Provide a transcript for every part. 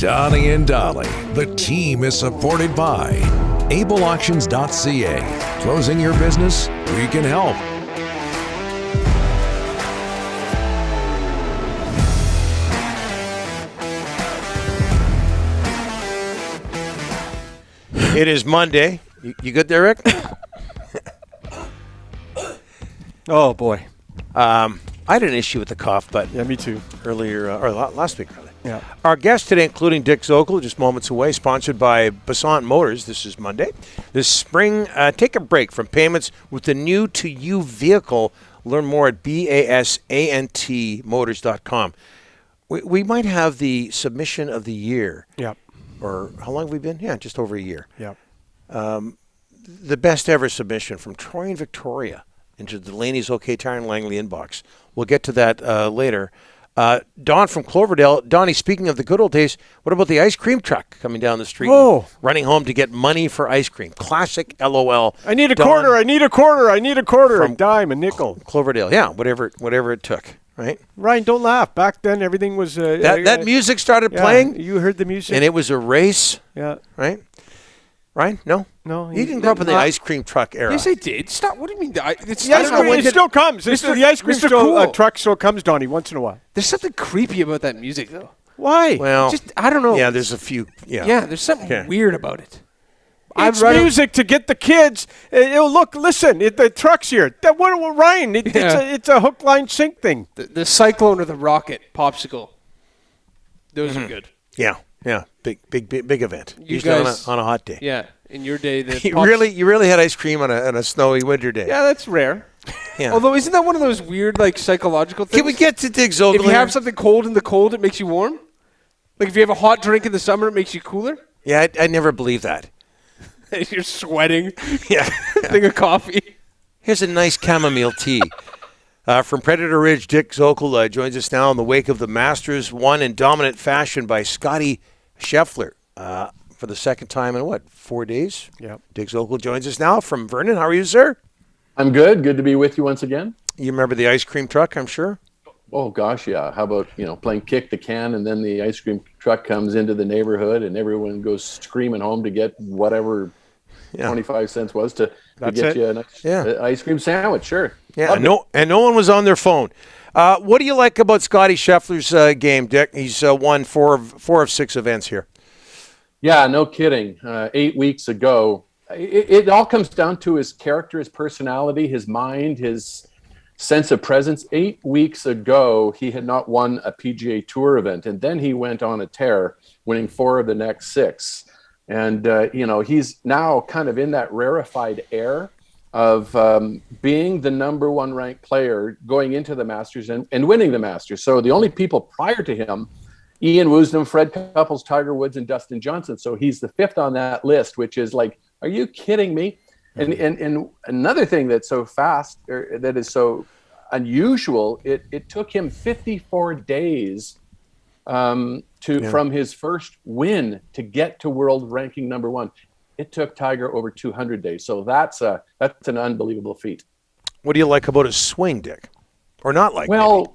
Donnie and Dolly. The team is supported by ableauctions.ca. Closing your business? We can help. It is Monday. You good there, Rick? Oh, boy. I had an issue with the cough button. Yeah, me too. Earlier, or last week, rather. Yeah. Our guest today, including Dick Zokol, just moments away, sponsored by Basant Motors. This is Monday. This spring, take a break from payments with the new to you vehicle. Learn more at basantmotors.com. We might have the submission of the year. Yep. Or how long have we been? Yeah, just over a year. Yep. The best ever submission from Troy and Victoria into Delaney's OK Tire and Langley inbox. We'll get to that later. Don from Cloverdale. Donnie, speaking of the good old days, what about the ice cream truck coming down the street? Oh. Running home to get money for ice cream. Classic LOL. I need a Don quarter. I need a quarter. I need a quarter. from A dime, a nickel. Cloverdale. Yeah, whatever it took, right? Ryan, don't laugh. Back then, everything was... That music started yeah, playing, You heard the music. and it was a race, Yeah. right? Ryan, no? No. You didn't grow up in the ice cream truck era. Yes, I did. Stop. What do you mean? It's The ice cream, it still comes. The ice cream Cool. truck still comes, Donnie, once in a while. There's something creepy about that music, though. Why? Well, Just, I don't know. yeah, there's a few. Yeah. Yeah, there's something Okay. weird about it. It's music to get the kids. Look, listen, the truck's here. Ryan, it's a hook, line, sink thing. The cyclone or the rocket popsicle. Those are good. Yeah. Big event. You Usually guys- on a hot day. Yeah, in your day, the You really had ice cream on a snowy winter day. Yeah, that's rare. Yeah. Although, isn't that one of those weird, psychological things? Can we get to Dick Zokol? If you have something cold in the cold, it makes you warm. Like if you have a hot drink in the summer, it makes you cooler. Yeah, I never believed that. You're sweating. Yeah. Thing of coffee. Here's a nice chamomile tea. From Predator Ridge, Dick Zokol joins us now in the wake of the Masters, won in dominant fashion by Scottie Scheffler for the second time in 4 days? Yep. Dick Zokol joins us now from Vernon. How are you, sir? I'm good. Good to be with you once again. You remember the ice cream truck, I'm sure? Oh, gosh, yeah. How about, playing kick the can and then the ice cream truck comes into the neighborhood and everyone goes screaming home to get whatever 25 cents was to get you an ice cream sandwich. Sure. Yeah, and no one was on their phone. What do you like about Scottie Scheffler's game, Dick? He's won four of 6 events here. Yeah, no kidding. 8 weeks ago, it all comes down to his character, his personality, his mind, his sense of presence. 8 weeks ago, he had not won a PGA Tour event, and then he went on a tear, winning 4 of the next 6. And, he's now kind of in that rarefied air of being the number 1 ranked player going into the Masters and winning the Masters. So the only people prior to him, Ian Woosnam, Fred Couples, Tiger Woods, and Dustin Johnson. So he's the 5th on that list, which is like, are you kidding me? And another thing that's so fast, or that is so unusual, it took him 54 days from his first win to get to world ranking number 1. It took Tiger over 200 days. So that's an unbelievable feat. What do you like about his swing, Dick? Or not like? Well,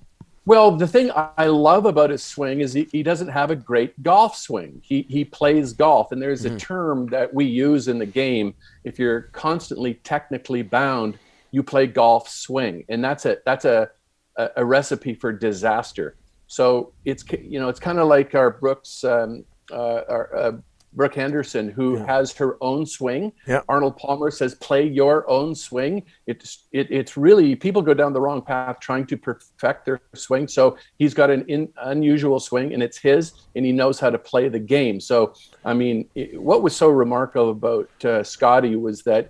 the thing I love about his swing is he doesn't have a great golf swing. He plays golf, and there's a term that we use in the game. If you're constantly technically bound, you play golf swing, and that's a recipe for disaster. So it's kind of like our Brooke Henderson, who has her own swing. Yeah. Arnold Palmer says, play your own swing. It's really, people go down the wrong path trying to perfect their swing. So he's got an unusual swing, and it's his, and he knows how to play the game. So, what was so remarkable about Scottie was that,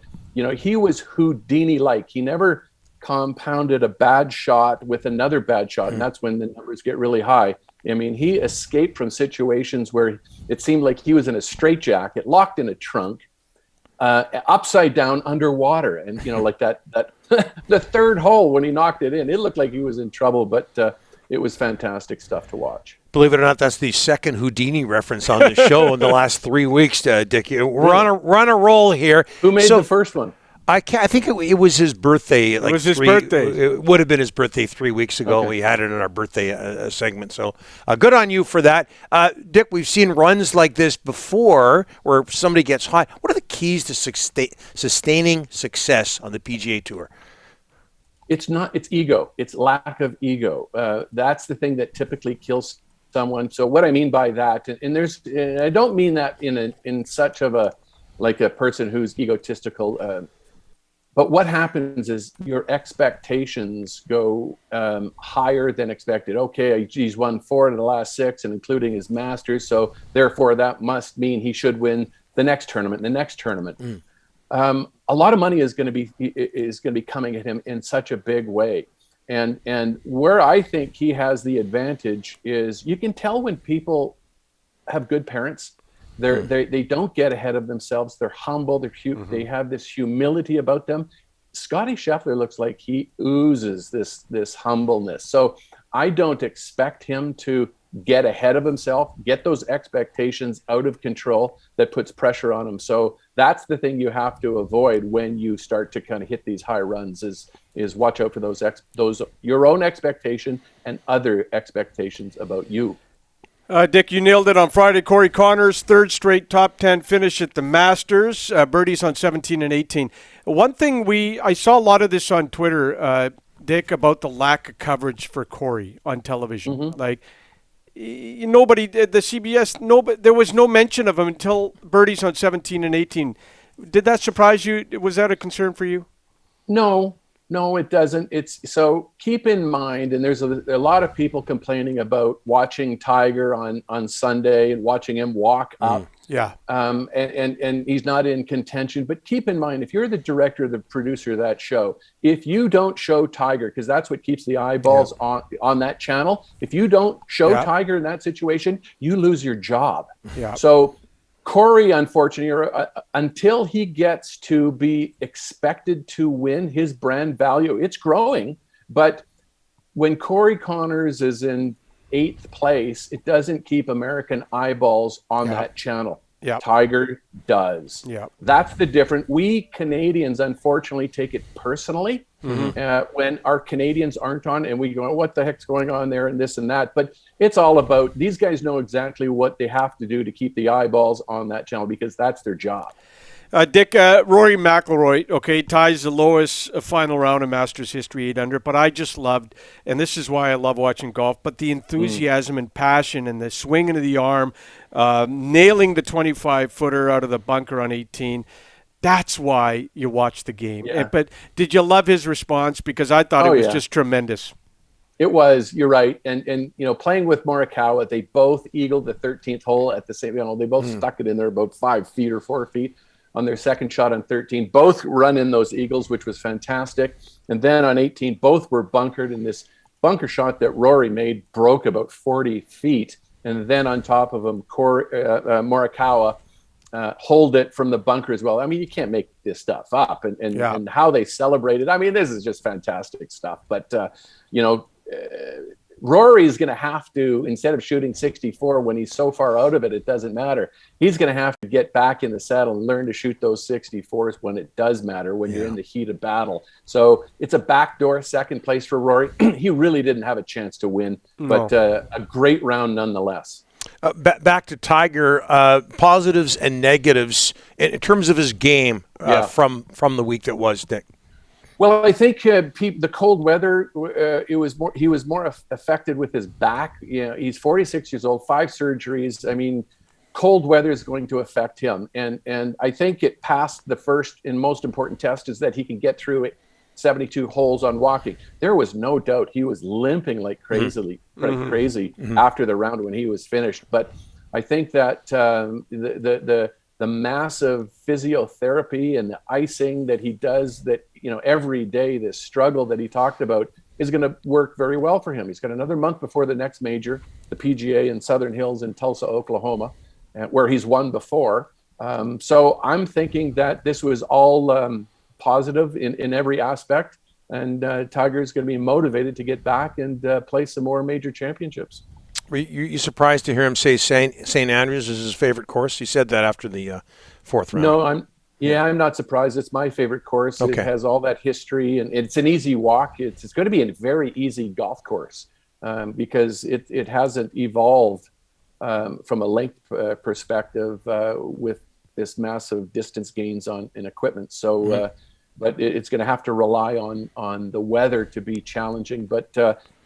he was Houdini-like. He never compounded a bad shot with another bad shot, and that's when the numbers get really high. He escaped from situations where it seemed like he was in a straitjacket, locked in a trunk, upside down underwater. And, like that the third hole when he knocked it in, it looked like he was in trouble, but it was fantastic stuff to watch. Believe it or not, that's the second Houdini reference on the show in the last 3 weeks, Dick. We're on a roll here. Who made the first one? I think it was his birthday. It was his birthday. It would have been his birthday 3 weeks ago. Okay. We had it in our birthday segment. So good on you for that. Dick, we've seen runs like this before where somebody gets hot. What are the keys to sustaining success on the PGA Tour? It's ego. It's lack of ego. That's the thing that typically kills someone. So what I mean by that, and I don't mean that in such of a person who's egotistical. But what happens is your expectations go higher than expected. Okay, he's won 4 of the last 6, and including his Masters. So therefore, that must mean he should win the next tournament, A lot of money is going to be coming at him in such a big way, and where I think he has the advantage is you can tell when people have good parents. They don't get ahead of themselves. They're humble. They have this humility about them. Scottie Scheffler looks like he oozes this humbleness. So I don't expect him to get ahead of himself, get those expectations out of control that puts pressure on him. So that's the thing you have to avoid when you start to kind of hit these high runs is watch out for those your own expectation and other expectations about you. Dick, you nailed it on Friday. Corey Connors, third straight top 10 finish at the Masters. Birdies on 17 and 18. One thing I saw a lot of this on Twitter, Dick, about the lack of coverage for Corey on television. Mm-hmm. Like, nobody, the CBS, there was no mention of him until birdies on 17 and 18. Did that surprise you? Was that a concern for you? No, it doesn't. So keep in mind, and there's a lot of people complaining about watching Tiger on Sunday and watching him walk up. Yeah. And he's not in contention. But keep in mind, if you're the director or the producer of that show, if you don't show Tiger, because that's what keeps the eyeballs on that channel, if you don't show Tiger in that situation, you lose your job. Yeah. So Corey, unfortunately, until he gets to be expected to win, his brand value, it's growing. But when Corey Connors is in 8th place, it doesn't keep American eyeballs on that channel. Yeah. Tiger does. Yeah. That's the difference. We Canadians, unfortunately, take it personally when our Canadians aren't on, and we go, what the heck's going on there and this and that. But it's all about, these guys know exactly what they have to do to keep the eyeballs on that channel because that's their job. Dick, Rory McIlroy, okay, ties the lowest final round in Masters history, 8 under. But I just loved, and this is why I love watching golf, but the enthusiasm and passion and the swinging of the arm, nailing the 25-footer out of the bunker on 18. That's why you watch the game. Yeah. But did you love his response? Because I thought it was just tremendous. It was, you're right. And playing with Morikawa, they both eagled the 13th hole at the same, they both stuck it in there about 5 feet or 4 feet on their second shot on 13. Both run in those eagles, which was fantastic. And then on 18, both were bunkered, and this bunker shot that Rory made broke about 40 feet. And then on top of him, Morikawa hold it from the bunker as well. I mean, you can't make this stuff up. And how they celebrated. I mean, this is just fantastic stuff. But, Rory is going to have to, instead of shooting 64 when he's so far out of it, it doesn't matter. He's going to have to get back in the saddle and learn to shoot those 64s when it does matter, when you're in the heat of battle. So it's a backdoor second place for Rory. He really didn't have a chance to win, but a great round nonetheless. Back to Tiger, positives and negatives in terms of his game from the week that was, Dick. Well, I think the cold weather, he was more affected with his back. He's 46 years old, 5 surgeries. I mean, cold weather is going to affect him. And I think it passed the first and most important test is that he can get through 72 holes on walking. There was no doubt he was limping like crazy after the round when he was finished. But I think that the massive physiotherapy and the icing that he does, that every day, this struggle that he talked about, is going to work very well for him. He's got another month before the next major, the PGA in Southern Hills in Tulsa, Oklahoma, where he's won before. So I'm thinking that this was all positive in every aspect, and Tiger is going to be motivated to get back and play some more major championships. Were you surprised to hear him say St. Andrews is his favorite course? He said that after the 4th round. No, Yeah, I'm not surprised. It's my favorite course. Okay. It has all that history, and it's an easy walk. It's going to be a very easy golf course because it hasn't evolved from a length perspective with this massive distance gains in equipment. So, but it's going to have to rely on the weather to be challenging. But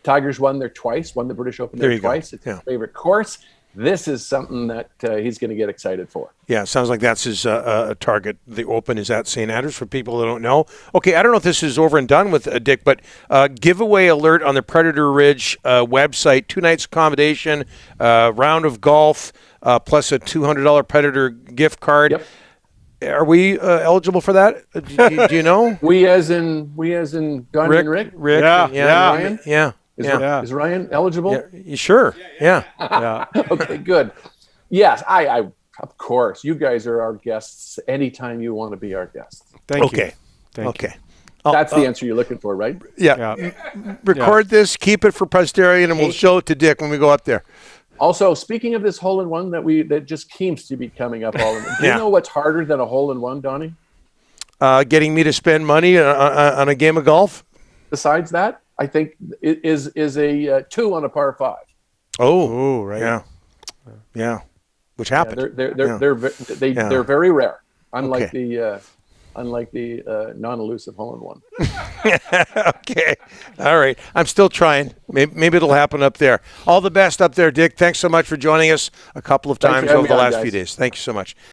Tiger's won there twice, won the British Open there twice. It's his favorite course. This is something that he's going to get excited for. Yeah, sounds like that's his target. The Open is at St. Andrews for people that don't know. Okay, I don't know if this is over and done with, Dick, but giveaway alert on the Predator Ridge website, 2 nights accommodation, round of golf, plus a $200 Predator gift card. Yep. Are we eligible for that? Do you know? We as in Donnie and Rick? Rick, Yeah. yeah. Is Ryan eligible? Yeah, you sure? Yeah. Okay, good. Yes, I of course. You guys are our guests anytime you want to be our guests. Thank you. Okay. Thank you. That's the answer you're looking for, right? Yeah. Record this, keep it for posterity, and we'll show it to Dick when we go up there. Also, speaking of this hole-in-one that just seems to be coming up all in one, do you know what's harder than a hole-in-one, Donnie? Getting me to spend money on a game of golf? Besides that, I think it is a 2 on a par 5. Oh, right. Yeah. Which happened. They're very rare, unlike Okay. the non-elusive hole-in-one. Okay. All right. I'm still trying. Maybe it'll happen up there. All the best up there, Dick. Thanks so much for joining us a couple of Thanks times for having over the me on, last few guys. days. Thank you so much.